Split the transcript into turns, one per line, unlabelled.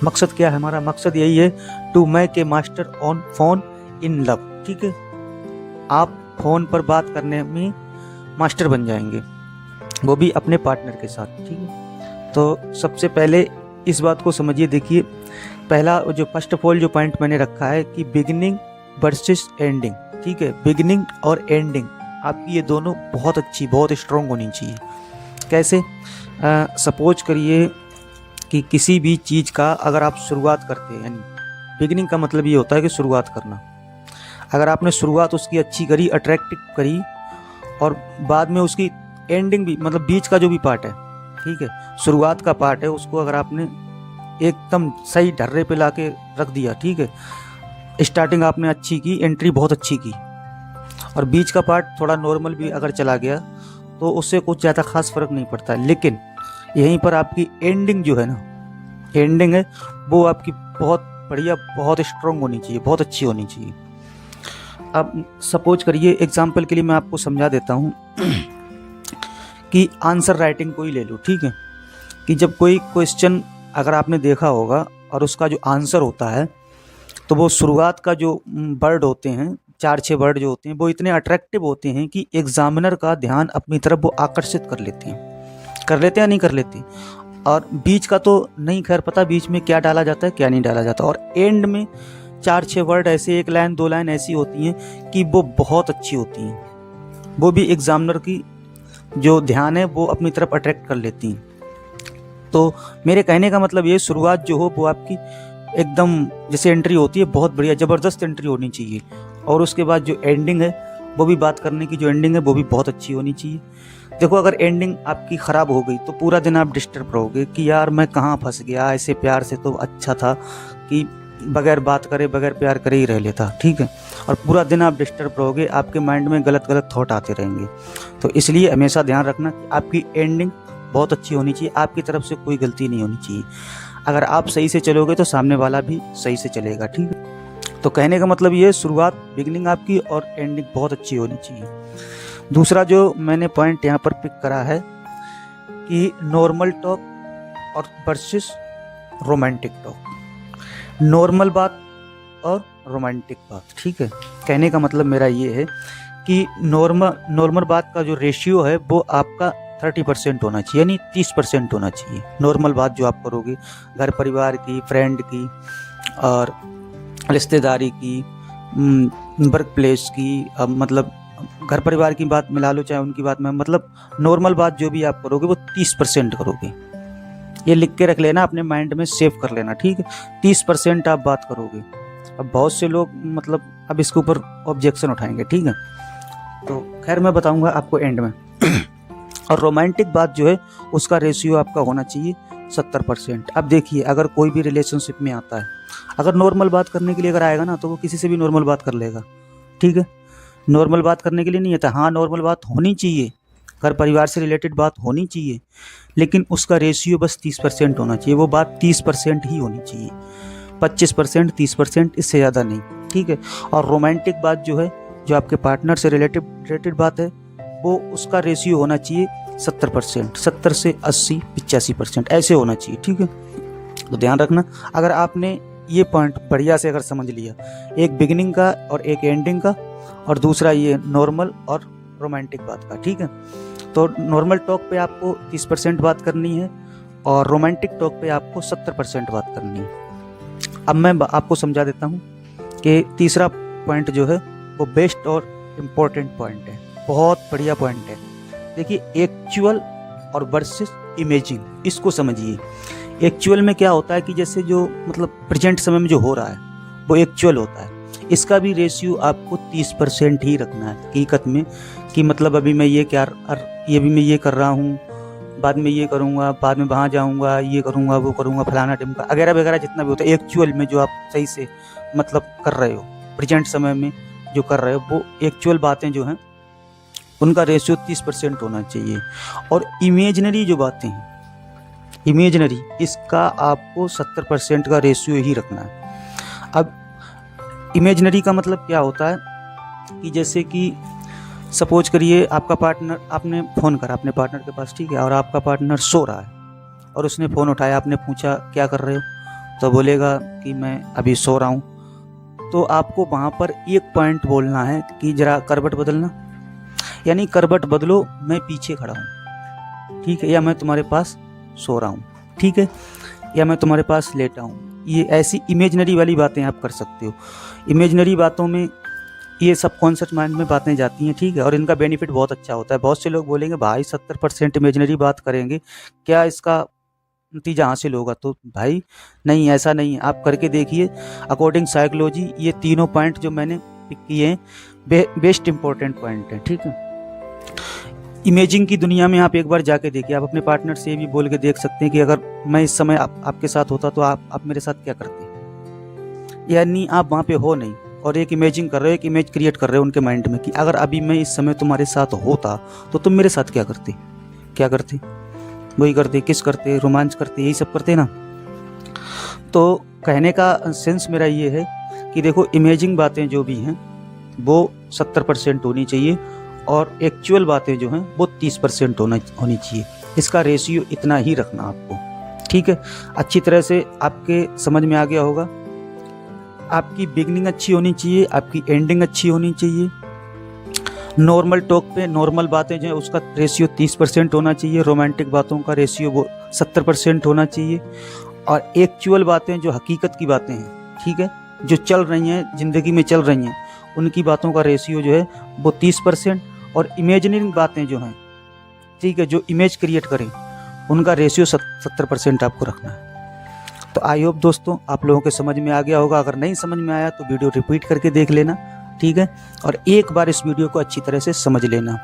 मकसद क्या है हमारा? मकसद यही है, to make a master on phone in love. ठीक है, आप फ़ोन पर बात करने में मास्टर बन जाएंगे, वो भी अपने पार्टनर के साथ। ठीक है, तो सबसे पहले इस बात को समझिए। देखिए, पहला जो फर्स्ट ऑफ ऑल जो पॉइंट मैंने रखा है कि बिगिनिंग वर्सेस एंडिंग। ठीक है, बिगिनिंग और एंडिंग आपकी ये दोनों बहुत अच्छी, बहुत स्ट्रॉन्ग होनी चाहिए। कैसे? सपोज करिए कि किसी भी चीज़ का अगर आप शुरुआत करते हैं, यानी बिगिनिंग का मतलब ये होता है कि शुरुआत करना। अगर आपने शुरुआत उसकी अच्छी करी, अट्रैक्टिव करी, और बाद में उसकी एंडिंग भी, मतलब बीच का जो भी पार्ट है, ठीक है, शुरुआत का पार्ट है, उसको अगर आपने एकदम सही ढर्रे पे लाके रख दिया, ठीक है, स्टार्टिंग आपने अच्छी की, एंट्री बहुत अच्छी की, और बीच का पार्ट थोड़ा नॉर्मल भी अगर चला गया तो उससे कुछ ज़्यादा खास फर्क नहीं पड़ता। लेकिन यहीं पर आपकी एंडिंग जो है ना, एंडिंग है वो आपकी बहुत बढ़िया, बहुत स्ट्रॉन्ग होनी चाहिए, बहुत अच्छी होनी चाहिए। अब सपोज करिए, एग्जाम्पल के लिए मैं आपको समझा देता हूँ कि आंसर राइटिंग को ही ले लो। ठीक है, कि जब कोई क्वेश्चन अगर आपने देखा होगा और उसका जो आंसर होता है, तो वो शुरुआत का जो वर्ड होते हैं, 4-6 वर्ड जो होते हैं, वो इतने अट्रैक्टिव होते हैं कि एग्जामिनर का ध्यान अपनी तरफ वो आकर्षित कर लेते हैं या नहीं कर लेते। और बीच का तो नहीं खैर पता, बीच में क्या डाला जाता है क्या नहीं डाला जाता। और एंड में 4-6 वर्ड ऐसे, 1 लाइन 2 लाइन ऐसी होती हैं कि वो बहुत अच्छी होती हैं, वो भी एग्जामिनर की जो ध्यान है वो अपनी तरफ अट्रैक्ट कर लेती हैं। तो मेरे कहने का मतलब ये, शुरुआत जो हो वो आपकी एकदम जैसे एंट्री होती है बहुत बढ़िया, ज़बरदस्त एंट्री होनी चाहिए, और उसके बाद जो एंडिंग है वो भी, बात करने की जो एंडिंग है वो भी बहुत अच्छी होनी चाहिए। देखो, अगर एंडिंग आपकी ख़राब हो गई तो पूरा दिन आप डिस्टर्ब रहोगे कि यार मैं कहाँ फंस गया, ऐसे प्यार से तो अच्छा था कि बगैर बात करे, बगैर प्यार करे ही रह लेता। ठीक है, और पूरा दिन आप डिस्टर्ब रहोगे, आपके माइंड में गलत गलत थॉट आते रहेंगे। तो इसलिए हमेशा ध्यान रखना कि आपकी एंडिंग बहुत अच्छी होनी चाहिए, आपकी तरफ से कोई गलती नहीं होनी चाहिए। अगर आप सही से चलोगे तो सामने वाला भी सही से चलेगा। ठीक है, तो कहने का मतलब ये, शुरुआत, बिगिनिंग आपकी और एंडिंग बहुत अच्छी होनी चाहिए। दूसरा जो मैंने पॉइंट यहाँ पर पिक करा है कि नॉर्मल टॉक और वर्सेस रोमांटिक टॉक। नॉर्मल बात और रोमांटिक बात। ठीक है, कहने का मतलब मेरा ये है कि नॉर्मल बात का जो रेशियो है वो आपका 30% होना चाहिए, यानी 30% होना चाहिए। नॉर्मल बात जो आप करोगे, घर परिवार की, फ्रेंड की, और रिश्तेदारी की, वर्क प्लेस की, मतलब घर परिवार की बात मिला लो, चाहे उनकी बात में, मतलब नॉर्मल बात जो भी आप करोगे वो 30% करोगे। ये लिख के रख लेना, अपने माइंड में सेव कर लेना। ठीक है, 30% आप बात करोगे। अब बहुत से लोग मतलब अब इसके ऊपर ऑब्जेक्शन उठाएंगे। ठीक है, तो खैर मैं बताऊंगा आपको एंड में। और रोमांटिक बात जो है उसका रेशियो आपका होना चाहिए 70%। अब देखिए, अगर कोई भी रिलेशनशिप में आता है, अगर नॉर्मल बात करने के लिए अगर आएगा ना, तो वो किसी से भी नॉर्मल बात कर लेगा। ठीक है, नॉर्मल बात करने के लिए नहीं आता। हाँ, नॉर्मल बात होनी चाहिए, घर परिवार से रिलेटेड बात होनी चाहिए, लेकिन उसका रेशियो बस 30% होना चाहिए। वो बात 30% ही होनी चाहिए, 25%, 30%, इससे ज़्यादा नहीं। ठीक है, और रोमांटिक बात जो है, जो आपके पार्टनर से रिलेटेड बात है, वो उसका रेशियो होना चाहिए 70%, 70 से 80, 85% ऐसे होना चाहिए। ठीक है, तो ध्यान रखना। अगर आपने ये पॉइंट बढ़िया से अगर समझ लिया, एक बिगिनिंग का और एक एंडिंग का, और दूसरा ये नॉर्मल और रोमांटिक बात का। ठीक है, तो नॉर्मल टॉक पे आपको 30% बात करनी है, और रोमांटिक टॉक पे आपको 70% बात करनी है। अब मैं आपको समझा देता हूँ कि तीसरा पॉइंट जो है वो बेस्ट और इम्पोर्टेंट पॉइंट है, बहुत बढ़िया पॉइंट है। देखिए, एक्चुअल और वर्सेस इमेजिंग, इसको समझिए। एक्चुअल में क्या होता है कि जैसे जो मतलब प्रेजेंट समय में जो हो रहा है वो एक्चुअल होता है। इसका भी रेशियो आपको 30% ही रखना है हकीकत में, कि मतलब अभी मैं ये भी मैं ये कर रहा हूँ, बाद में ये करूँगा, बाद में वहाँ जाऊँगा, ये करूँगा, वो करूँगा, फलाना टिमका वगैरह वगैरह, जितना भी होता है एक्चुअल में जो आप सही से मतलब कर रहे हो, प्रेजेंट समय में जो कर रहे हो, वो एक्चुअल बातें जो हैं उनका रेशियो 30% होना चाहिए। और इमेजिनरी जो बातें हैं, इमेजिनरी, इसका आपको 70% का रेशियो ही रखना है। अब इमेजिनरी का मतलब क्या होता है कि जैसे कि सपोज करिए आपका पार्टनर, आपने फ़ोन करा अपने पार्टनर के पास, ठीक है, और आपका पार्टनर सो रहा है और उसने फ़ोन उठाया, आपने पूछा क्या कर रहे हो, तो बोलेगा कि मैं अभी सो रहा हूँ, तो आपको वहाँ पर एक पॉइंट बोलना है कि ज़रा करवट बदलना, यानी करवट बदलो, मैं पीछे खड़ा हूँ, ठीक है, या मैं तुम्हारे पास सो रहा हूँ, ठीक है, या मैं तुम्हारे पास लेटा हूँ। ये ऐसी इमेजनरी वाली बातें आप कर सकते हो। इमेजनरी बातों में ये सबकॉन्शियस माइंड में बातें जाती हैं, ठीक है, और इनका बेनिफिट बहुत अच्छा होता है। बहुत से लोग बोलेंगे भाई 70% इमेजनरी बात करेंगे, क्या इसका नतीजा हासिल होगा? तो भाई नहीं, ऐसा नहीं है, आप करके देखिए। अकॉर्डिंग साइकोलॉजी ये तीनों पॉइंट जो मैंने पिक किए हैं बेस्ट इंपॉर्टेंट पॉइंट है, ठीक है। इमेजिंग की दुनिया में आप एक बार जाके देखिए, आप अपने पार्टनर से भी बोल के देख सकते हैं कि अगर मैं इस समय आपके साथ होता तो आप मेरे साथ क्या करते, यानी आप वहाँ पे हो नहीं और एक इमेजिंग कर रहे हो, एक इमेज क्रिएट कर रहे हो उनके माइंड में कि अगर अभी मैं इस समय तुम्हारे साथ होता तो तुम मेरे साथ क्या करते, क्या करते, वही करते, किस करते, रोमांच करते, यही सब करते ना। तो कहने का सेंस मेरा ये है कि देखो, इमेजिंग बातें जो भी हैं वो 70% होनी चाहिए और एक्चुअल बातें जो हैं वो 30% होनी चाहिए। इसका रेशियो इतना ही रखना आपको, ठीक है। अच्छी तरह से आपके समझ में आ गया होगा। आपकी बिगनिंग अच्छी होनी चाहिए, आपकी एंडिंग अच्छी होनी चाहिए। नॉर्मल टॉक पे नॉर्मल बातें जो है उसका रेशियो 30% होना चाहिए, रोमांटिक बातों का रेशियो वो 70% होना चाहिए, और एक्चुअल बातें जो हकीकत की बातें हैं, ठीक है, जो चल रही हैं, ज़िंदगी में चल रही हैं, उनकी बातों का रेशियो जो है वो 30%, और इमेजिनरी बातें जो हैं, ठीक है, जो इमेज क्रिएट करें, उनका रेशियो 70% आपको रखना है। तो आई होप दोस्तों आप लोगों के समझ में आ गया होगा। अगर नहीं समझ में आया तो वीडियो रिपीट करके देख लेना, ठीक है, और एक बार इस वीडियो को अच्छी तरह से समझ लेना।